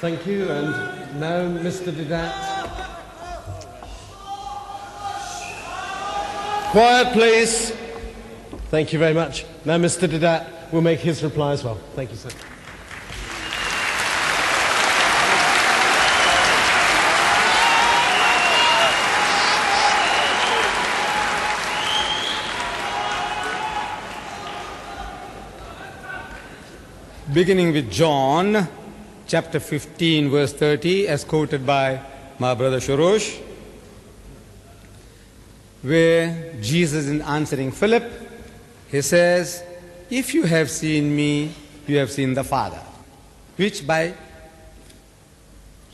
Thank you. And now Mr. Deedat. Quiet, please. Thank you very much. Now Mr. Deedat will make his reply as well. Thank you, sir. Beginning with John, chapter 15, verse 30, as quoted by my brother Shorosh, where Jesus is answering Philip, he says, "If you have seen me, you have seen the Father." Which by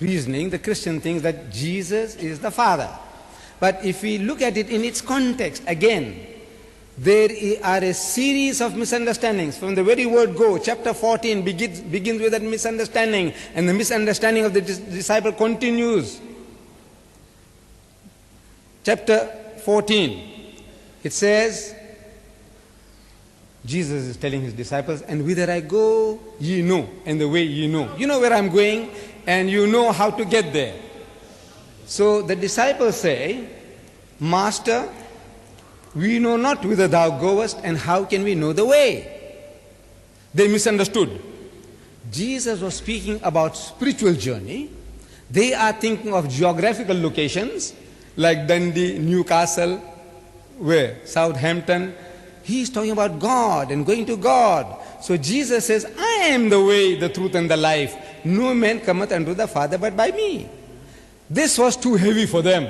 reasoning, the Christian thinks that Jesus is the Father. But if we look at it in its context, again, there are a series of misunderstandings. From the very word go, chapter 14 begins with that misunderstanding, and the misunderstanding of the disciple continues. Chapter 14, it says, Jesus is telling his disciples, "And whither I go, ye know, and the way ye know." You know where I'm going, and you know how to get there. So the disciples say, "Master, we know not whither thou goest, and how can we know the way?" They misunderstood. Jesus was speaking about spiritual journey. They are thinking of geographical locations like Dundee, Newcastle, where? Southampton. He is talking about God and going to God. So Jesus says, "I am the way, the truth, and the life. No man cometh unto the Father but by me." This was too heavy for them.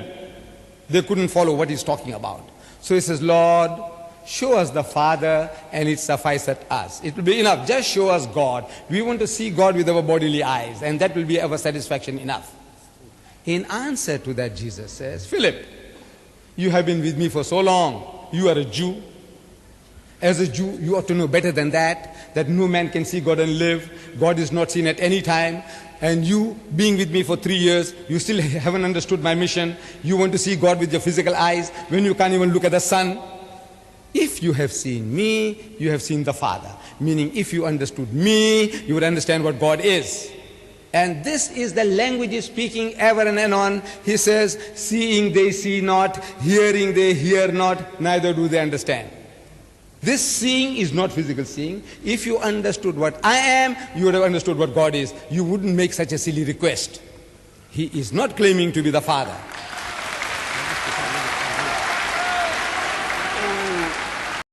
They couldn't follow what he's talking about. So he says, "Lord, show us the Father, and it sufficeth us." It will be enough. Just show us God. We want to see God with our bodily eyes, and that will be our satisfaction enough. In answer to that, Jesus says, "Philip, you have been with me for so long. You are a Jew. As a Jew, you ought to know better than that no man can see God and live. God is not seen at any time. And you, being with me for 3 years, you still haven't understood my mission. You want to see God with your physical eyes when you can't even look at the sun. If you have seen me, you have seen the Father." Meaning, if you understood me, you would understand what God is. And this is the language he's speaking ever and anon. He says, "Seeing they see not, hearing they hear not, neither do they understand." This seeing is not physical seeing. If you understood what I am, you would have understood what God is. You wouldn't make such a silly request. He is not claiming to be the Father.